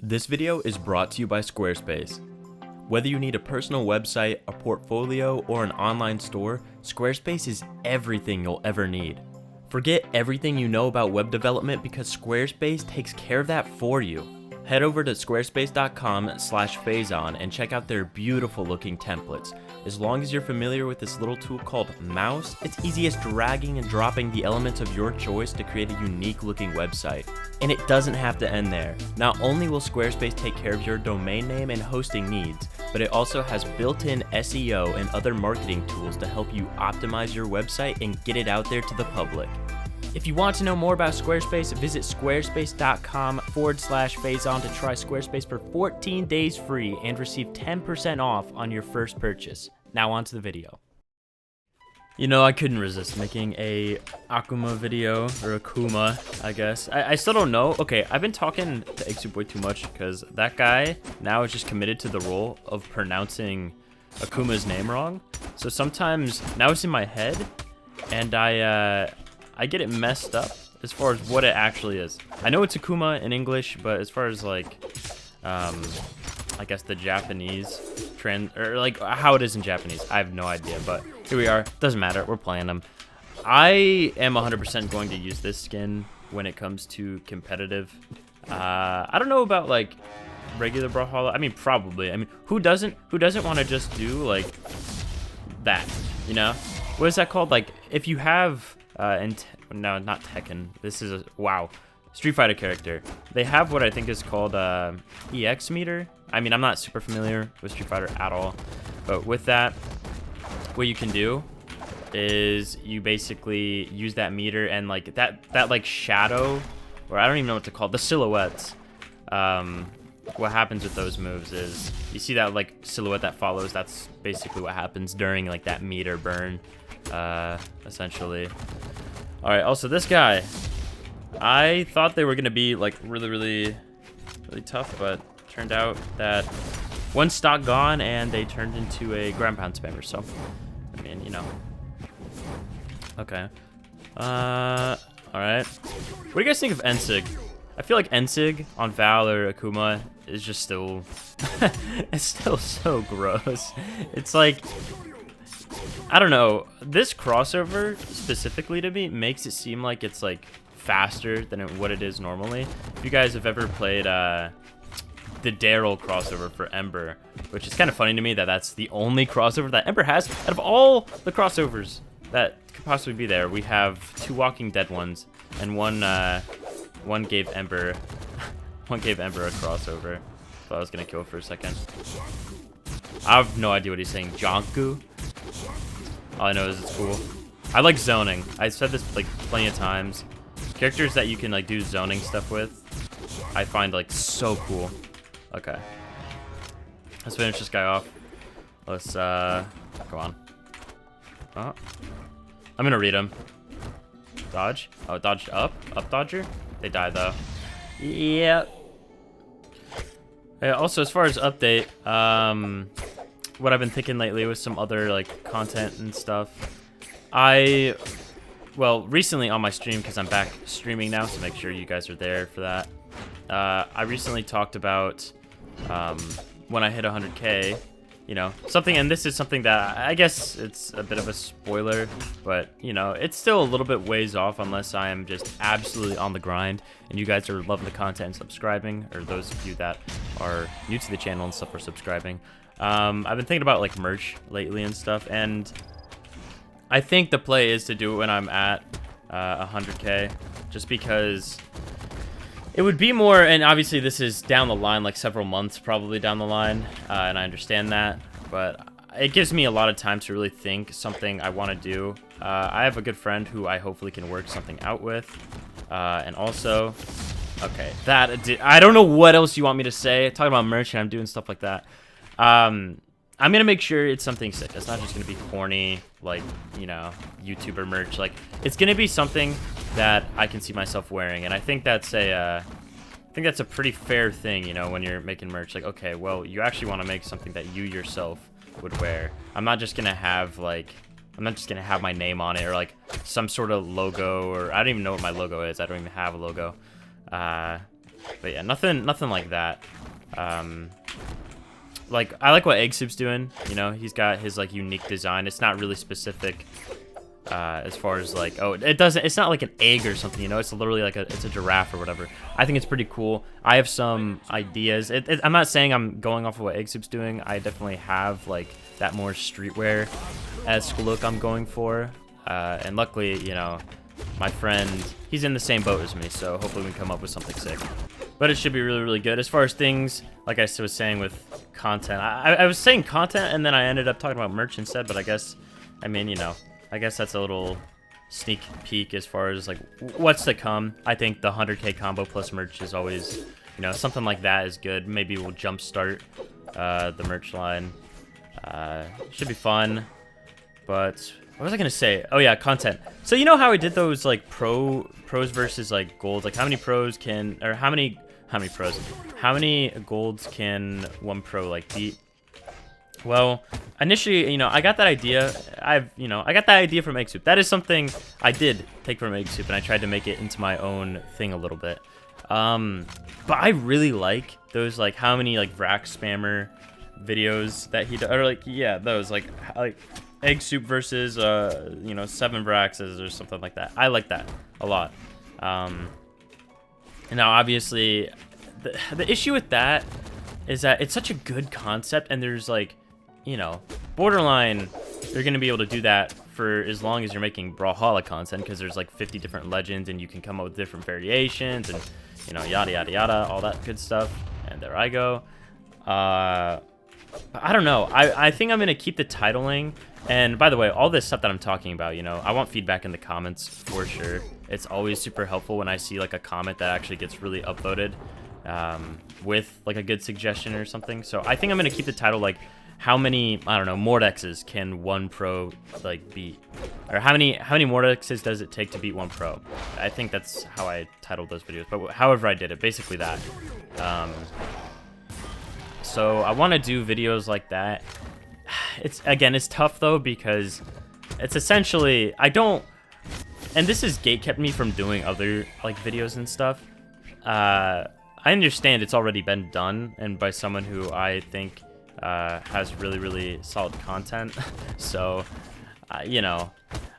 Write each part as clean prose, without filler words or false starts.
This video is brought to you by Squarespace. Whether you need a personal website, a portfolio, or an online store, Squarespace is everything you'll ever need. Forget everything you know about web development because Squarespace takes care of that for you. Head over to squarespace.com/phazon and check out their beautiful looking templates. As long as you're familiar with this little tool called Mouse, it's easy as dragging and dropping the elements of your choice to create a unique looking website. And it doesn't have to end there. Not only will Squarespace take care of your domain name and hosting needs, but it also has built-in SEO and other marketing tools to help you optimize your website and get it out there to the public. If you want to know more about Squarespace, visit squarespace.com/phazon to try Squarespace for 14 days free and receive 10% off on your first purchase. Now on to the video. You know, I couldn't resist making a Akuma video, or Akuma, I guess. I still don't know. Okay, I've been talking to Ixuboy too much because that guy now is just committed to the role of pronouncing Akuma's name wrong. So sometimes, now it's in my head, and I get it messed up as far as what it actually is. I know it's Akuma in English, but as far as like, I guess the Japanese trend, or like how it is in Japanese, I have no idea, but here we are. Doesn't matter, we're playing them. I am 100% going to use this skin when it comes to competitive. I don't know about like regular Brawlhalla. I mean, probably. I mean, who doesn't want to just do like that, you know? What is that called? Like, if you have no, not Tekken. This is a Street Fighter character. They have what I think is called EX meter. I mean, I'm not super familiar with Street Fighter at all, but with that, what you can do is you basically use that meter and like that like shadow, or I don't even know what to call it, the silhouettes. What happens with those moves is you see that like silhouette that follows. That's basically what happens during like that meter burn. Essentially. All right, also this guy, I thought they were gonna be like really tough, but turned out that one stock gone and they turned into a ground pound spammer. So I mean, you know. Okay. All right, what do you guys think of Ensig? I feel like Ensig on Val or Akuma is just still it's still so gross. It's like, I don't know, this crossover specifically to me makes it seem like it's like faster than what it is normally. If you guys have ever played the Daryl crossover for Ember, which is kind of funny to me that that's the only crossover that Ember has out of all the crossovers that could possibly be there. We have 2 Walking Dead ones, and one gave Ember a crossover. Thought I was gonna kill it for a second. I have no idea what he's saying. Jonku. All I know is it's cool. I like zoning. I said this like plenty of times. Characters that you can like do zoning stuff with, I find like so cool. Okay. Let's finish this guy off. Let's come on. Oh. I'm gonna read him. Dodge. Oh, dodged up. Up dodger. They die though. Yep. Yeah, also, as far as update, what I've been thinking lately with some other like content and stuff, well, recently on my stream, because I'm back streaming now, so make sure you guys are there for that. I recently talked about when I hit 100K, you know, something, and this is something that I guess it's a bit of a spoiler, but you know, it's still a little bit ways off unless I am just absolutely on the grind and you guys are loving the content and subscribing, or those of you that are new to the channel and stuff are subscribing. I've been thinking about like merch lately and stuff, and I think the play is to do it when I'm at 100K, just because it would be more, and obviously this is down the line, like several months probably down the line, and I understand that, but it gives me a lot of time to really think something I want to do. I have a good friend who I hopefully can work something out with, and also, okay, I don't know what else you want me to say. Talking about merch and I'm doing stuff like that. I'm gonna make sure it's something sick. It's not just gonna be corny, like, you know, YouTuber merch. Like, it's gonna be something that I can see myself wearing, and I think that's a pretty fair thing, you know, when you're making merch. Like, okay, well, you actually want to make something that you yourself would wear. I'm not just gonna have my name on it, or like some sort of logo, or I don't even know what my logo is. I don't even have a logo. But yeah, nothing like that. Like, I like what Egg Soup's doing. You know, he's got his like unique design. It's not really specific as far as like, oh, it's not like an egg or something, you know. It's literally like it's a giraffe or whatever. I think it's pretty cool. I have some ideas. I'm not saying I'm going off of what Egg Soup's doing. I definitely have like that more streetwear-esque look I'm going for. And luckily, you know, my friend, he's in the same boat as me, so hopefully we can come up with something sick. But it should be really, really good. As far as things, like I was saying with content, I was saying content, and then I ended up talking about merch instead, but I mean, you know, I guess that's a little sneak peek as far as, like, what's to come. I think the 100K combo plus merch is always, you know, something like that is good. Maybe we'll jumpstart the merch line. Should be fun, but... what was I gonna say? Oh yeah, content. So you know how I did those like pros versus like golds? Like how many pros can, or how many pros? How many golds can one pro like beat? Well, initially, you know, I got that idea. I got that idea from Egg Soup. That is something I did take from Egg Soup, and I tried to make it into my own thing a little bit. But I really like those like how many like Vrax spammer videos that he does, or like yeah, those like Egg Soup versus, you know, 7 Vraxes or something like that. I like that a lot. And now, obviously, the issue with that is that it's such a good concept, and there's, like, you know, borderline, you're going to be able to do that for as long as you're making Brawlhalla content, because there's, like, 50 different legends, and you can come up with different variations, and, you know, yada, yada, yada, all that good stuff. And there I go. I don't know. I think I'm going to keep the titling. And by the way, all this stuff that I'm talking about, you know, I want feedback in the comments for sure. It's always super helpful when I see like a comment that actually gets really upvoted with like a good suggestion or something. So I think I'm going to keep the title like how many, I don't know, Mordexes can one pro like beat? Or how many Mordexes does it take to beat one pro? I think that's how I titled those videos. But however I did it, basically that. So I want to do videos like that. It's tough though, because it's essentially, and this has gatekept me from doing other like videos and stuff. I understand it's already been done, and by someone who I think has really, really solid content. So, you know,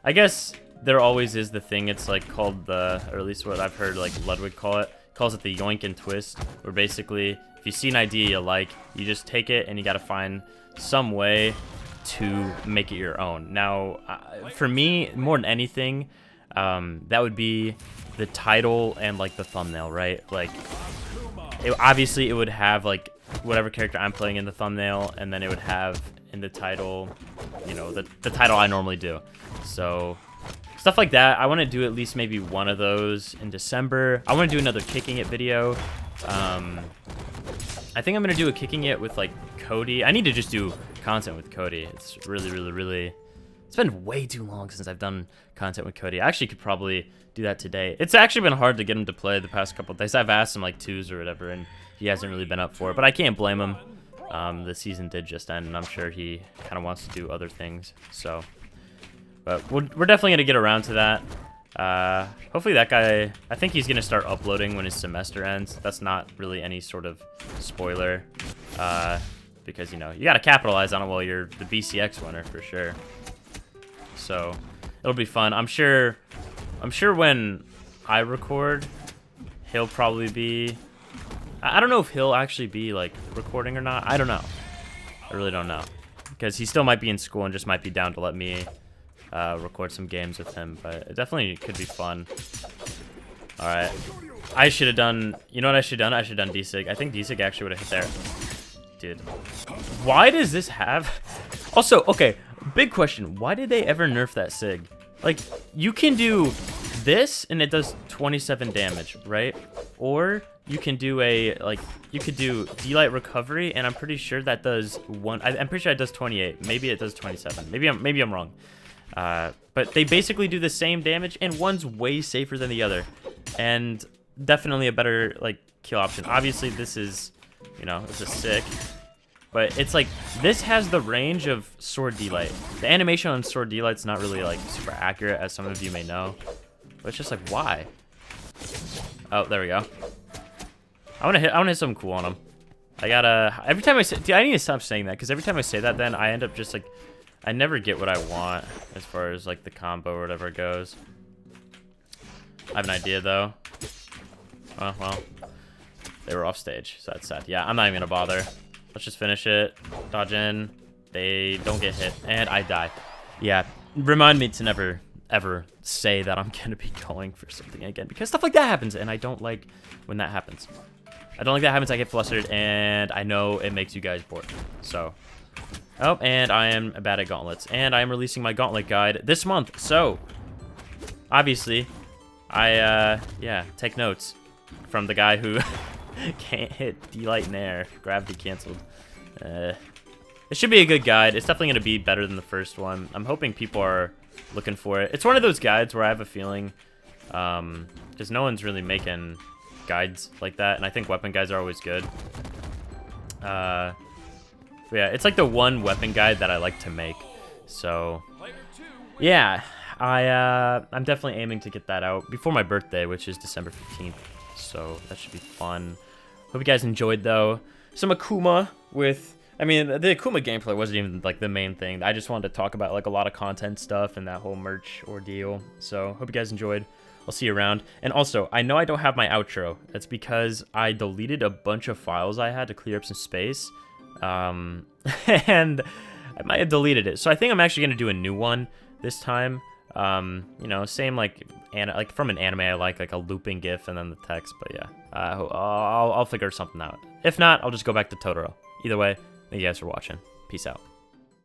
I guess there always is the thing. It's like called or at least what I've heard like Ludwig calls it the yoink and twist, where basically if you see an idea you like, you just take it and you got to find some way to make it your own. Now, for me, more than anything, that would be the title and like the thumbnail, right? Like, obviously it would have like whatever character I'm playing in the thumbnail, and then it would have in the title, you know, the title I normally do. So stuff like that. I want to do at least maybe one of those in December. I want to do another Kicking It video. I think I'm going to do a Kicking It with like Cody. I need to just do content with Cody. It's really, really, really... It's been way too long since I've done content with Cody. I actually could probably do that today. It's actually been hard to get him to play the past couple of days. I've asked him like 2s or whatever, and he hasn't really been up for it. But I can't blame him. The season did just end, and I'm sure he kind of wants to do other things. So, but we're definitely going to get around to that. Hopefully that guy, I think he's going to start uploading when his semester ends. That's not really any sort of spoiler, because, you know, you got to capitalize on it while you're the BCX winner for sure. So it'll be fun. I'm sure when I record, he'll probably be, I don't know if he'll actually be like recording or not. I don't know. I really don't know, because he still might be in school and just might be down to let me record some games with him, but it definitely could be fun. All right, I should have done, you know what I should have done? I should have done D-Sig. I think D-Sig actually would have hit there. Dude, why does this have, also, okay, big question, why did they ever nerf that Sig? Like, you can do this and it does 27 damage, right? Or you can do you could do D-Light Recovery, and I'm pretty sure that does I'm pretty sure it does 28. Maybe it does 27. Maybe I'm wrong. But they basically do the same damage, and one's way safer than the other, and definitely a better like kill option. Obviously, this is, you know, this is sick, but it's like this has the range of Sword D-Light. The animation on Sword D-Light's not really like super accurate, as some of you may know, but it's just like, why? Oh, there we go. I want to hit something cool on him. I gotta, every time I say, dude, I need to stop saying that, because every time I say that, then I end up just like, I never get what I want as far as like the combo or whatever goes. I have an idea though. Oh, well, they were off stage, so that's sad. Yeah, I'm not even gonna bother. Let's just finish it. Dodge in. They don't get hit, and I die. Yeah, remind me to never, ever say that I'm gonna be going for something again, because stuff like that happens, and I don't like when that happens. I don't like that happens. I get flustered, and I know it makes you guys bored. So, oh, and I am bad at gauntlets, and I am releasing my gauntlet guide this month. So, obviously, yeah, take notes from the guy who can't hit D-Light in air. Gravity canceled. It should be a good guide. It's definitely going to be better than the first one. I'm hoping people are looking for it. It's one of those guides where I have a feeling, because no one's really making guides like that, and I think weapon guides are always good. Yeah, it's like the one weapon guide that I like to make. So, yeah, I'm definitely aiming to get that out before my birthday, which is December 15th. So that should be fun. Hope you guys enjoyed though. Some Akuma with, I mean, the Akuma gameplay wasn't even like the main thing. I just wanted to talk about like a lot of content stuff and that whole merch ordeal. So hope you guys enjoyed. I'll see you around. And also, I know I don't have my outro. That's because I deleted a bunch of files I had to clear up some space. And I might have deleted it. So I think I'm actually going to do a new one this time. You know, same like from an anime I like a looping GIF and then the text. But yeah, I'll figure something out. If not, I'll just go back to Totoro. Either way, thank you guys for watching. Peace out.